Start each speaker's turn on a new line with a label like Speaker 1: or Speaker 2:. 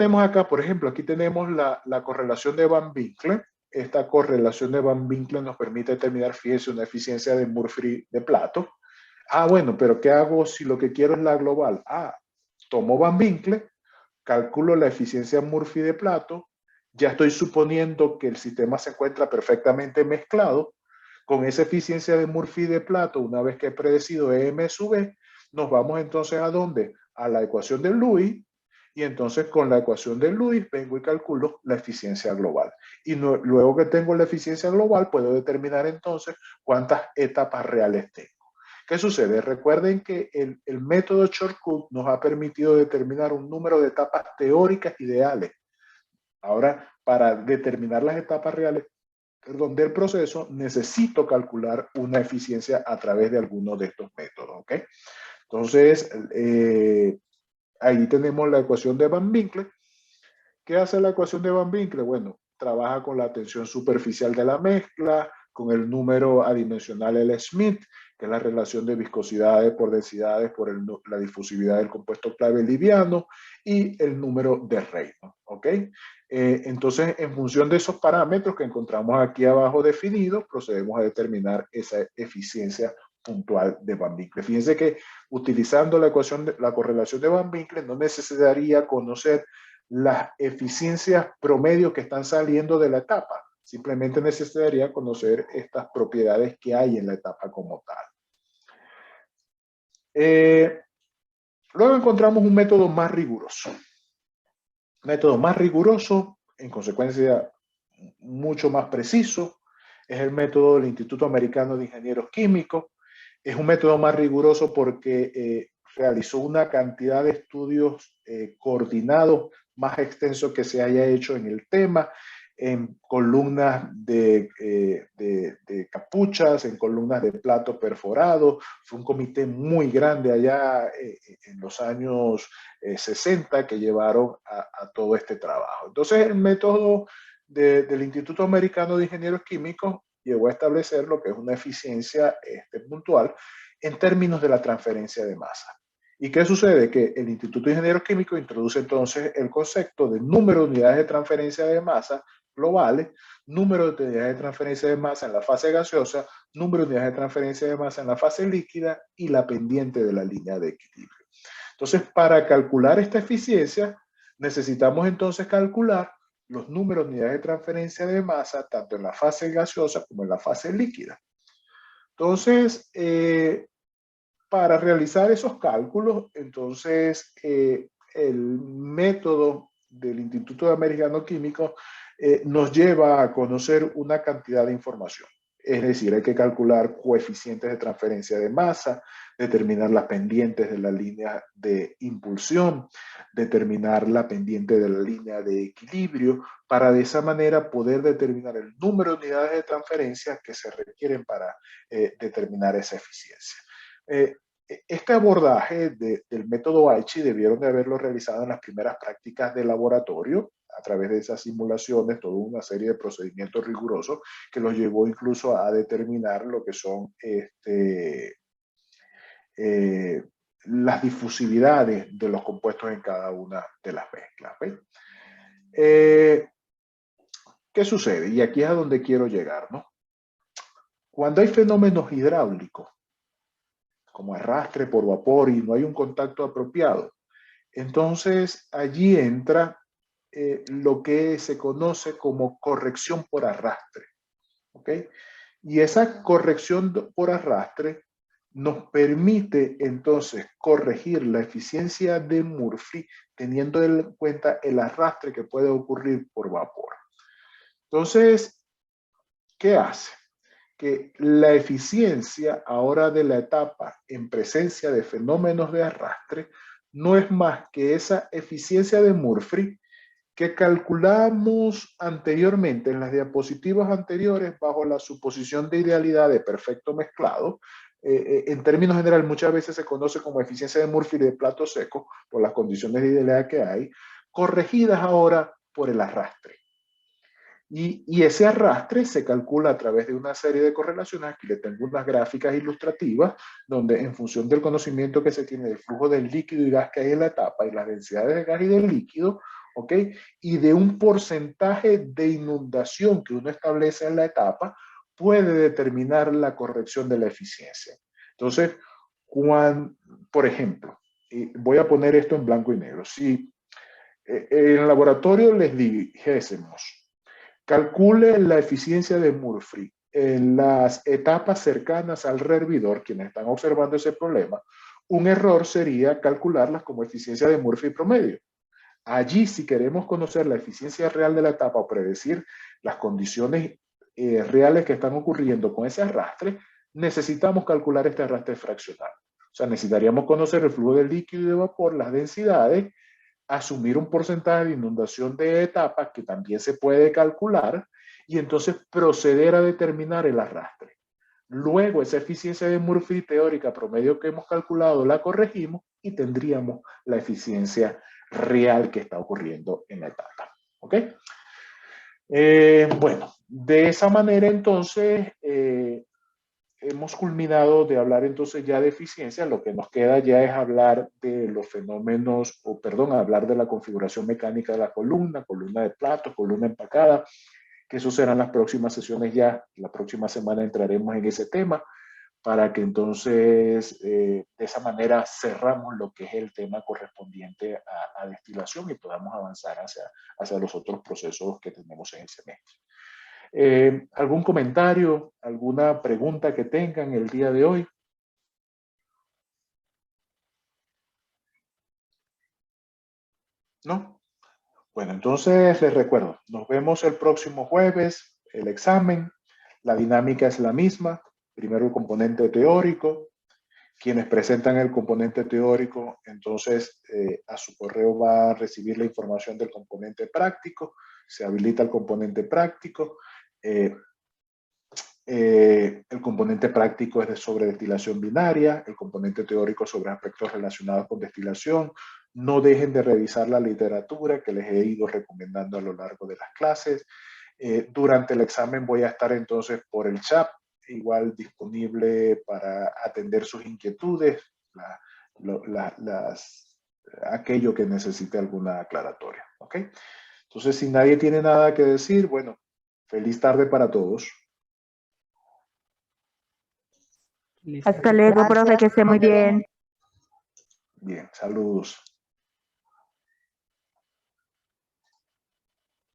Speaker 1: tenemos acá, por ejemplo, aquí tenemos la correlación de Van Winkle. Esta correlación de Van Winkle nos permite determinar, fíjense, una eficiencia de Murphy de plato. Ah, bueno, pero ¿qué hago si lo que quiero es la global? Ah, tomo Van Winkle, calculo la eficiencia Murphy de plato, ya estoy suponiendo que el sistema se encuentra perfectamente mezclado. Con esa eficiencia de Murphy de plato, una vez que he predecido EM sub E, nos vamos entonces ¿a dónde? A la ecuación de Lewis, y entonces con la ecuación de Lewis vengo y calculo la eficiencia global. Y luego que tengo la eficiencia global, puedo determinar entonces cuántas etapas reales tengo. ¿Qué sucede? Recuerden que el método shortcut nos ha permitido determinar un número de etapas teóricas ideales. Ahora, para determinar las etapas reales del proceso, necesito calcular una eficiencia a través de alguno de estos métodos. ¿Ok? Entonces, ahí tenemos la ecuación de Van Winkle. ¿Qué hace la ecuación de Van Winkle? Bueno, trabaja con la tensión superficial de la mezcla, con el número adimensional L-Smith, que es la relación de viscosidades por densidades por la difusividad del compuesto clave liviano, y el número de Reynolds. ¿Ok? Entonces, en función de esos parámetros que encontramos aquí abajo definidos, procedemos a determinar esa eficiencia puntual de Van Winkle. Fíjense que utilizando la ecuación, la correlación de Van Winkle, no necesitaría conocer las eficiencias promedio que están saliendo de la etapa. Simplemente necesitaría conocer estas propiedades que hay en la etapa como tal. Luego encontramos un método más riguroso. Método más riguroso, en consecuencia mucho más preciso, es el método del Instituto Americano de Ingenieros Químicos. Es un método más riguroso porque realizó una cantidad de estudios coordinados más extensos que se haya hecho en el tema, en columnas de capuchas, en columnas de plato perforado. Fue un comité muy grande allá en los años 60 que llevaron a todo este trabajo. Entonces, el método del Instituto Americano de Ingenieros Químicos llegó a establecer lo que es una eficiencia puntual en términos de la transferencia de masa. ¿Y qué sucede? Que el Instituto de Ingenieros Químicos introduce entonces el concepto de número de unidades de transferencia de masa globales, número de unidades de transferencia de masa en la fase gaseosa, número de unidades de transferencia de masa en la fase líquida y la pendiente de la línea de equilibrio. Entonces, para calcular esta eficiencia, necesitamos entonces calcular los números de unidades de transferencia de masa tanto en la fase gaseosa como en la fase líquida. Entonces, para realizar esos cálculos, entonces el método del Instituto Americano Químico nos lleva a conocer una cantidad de información. Es decir, hay que calcular coeficientes de transferencia de masa, determinar las pendientes de la línea de impulsión, determinar la pendiente de la línea de equilibrio, para de esa manera poder determinar el número de unidades de transferencia que se requieren para determinar esa eficiencia. Este abordaje del método Aichi debieron de haberlo realizado en las primeras prácticas de laboratorio, a través de esas simulaciones, toda una serie de procedimientos rigurosos que los llevó incluso a determinar lo que son las difusividades de los compuestos en cada una de las mezclas. ¿Qué sucede? Y aquí es a donde quiero llegar, ¿no? Cuando hay fenómenos hidráulicos, como arrastre por vapor y no hay un contacto apropiado, entonces allí entra lo que se conoce como corrección por arrastre. ¿Ok? Y esa corrección por arrastre nos permite entonces corregir la eficiencia de Murphy teniendo en cuenta el arrastre que puede ocurrir por vapor. Entonces, ¿qué hace? Que la eficiencia ahora de la etapa en presencia de fenómenos de arrastre no es más que esa eficiencia de Murphy que calculamos anteriormente en las diapositivas anteriores bajo la suposición de idealidad de perfecto mezclado. En términos generales, muchas veces se conoce como eficiencia de Murphy de plato seco por las condiciones de idealidad que hay, corregidas ahora por el arrastre. Y ese arrastre se calcula a través de una serie de correlaciones. Aquí le tengo unas gráficas ilustrativas donde en función del conocimiento que se tiene del flujo del líquido y gas que hay en la etapa y las densidades de gas y del líquido, ¿ok? Y de un porcentaje de inundación que uno establece en la etapa, puede determinar la corrección de la eficiencia. Entonces, por ejemplo, voy a poner esto en blanco y negro. Si en el laboratorio les dijésemos, calcule la eficiencia de Murphy en las etapas cercanas al rehervidor, quienes están observando ese problema, un error sería calcularlas como eficiencia de Murphy promedio. Allí, si queremos conocer la eficiencia real de la etapa o predecir las condiciones reales que están ocurriendo con ese arrastre, necesitamos calcular este arrastre fraccional. O sea, necesitaríamos conocer el flujo de líquido y de vapor, las densidades, asumir un porcentaje de inundación de etapa que también se puede calcular y entonces proceder a determinar el arrastre. Luego, esa eficiencia de Murphy teórica promedio que hemos calculado la corregimos y tendríamos la eficiencia real que está ocurriendo en la etapa. ¿Ok? Bueno, de esa manera entonces hemos culminado de hablar entonces ya de eficiencia. Lo que nos queda ya es hablar de los fenómenos, o perdón, hablar de la configuración mecánica de la columna de plato, columna empacada, que eso serán las próximas sesiones ya. La próxima semana entraremos en ese tema para que entonces de esa manera cerramos lo que es el tema correspondiente a destilación y podamos avanzar hacia los otros procesos que tenemos en el semestre. ¿Algún comentario, alguna pregunta que tengan el día de hoy? ¿No? Bueno, entonces les recuerdo, nos vemos el próximo jueves, el examen, la dinámica es la misma, primero el componente teórico, quienes presentan el componente teórico, entonces a su correo va a recibir la información del componente práctico, se habilita el componente práctico, el componente práctico es sobre destilación binaria, el componente teórico sobre aspectos relacionados con destilación. No dejen de revisar la literatura que les he ido recomendando a lo largo de las clases. Durante el examen voy a estar entonces por el chat, igual disponible para atender sus inquietudes, aquello que necesite alguna aclaratoria. ¿Ok? Entonces, si nadie tiene nada que decir, bueno, feliz tarde para todos.
Speaker 2: Hasta luego, profe, que esté muy bien.
Speaker 1: Bien, saludos.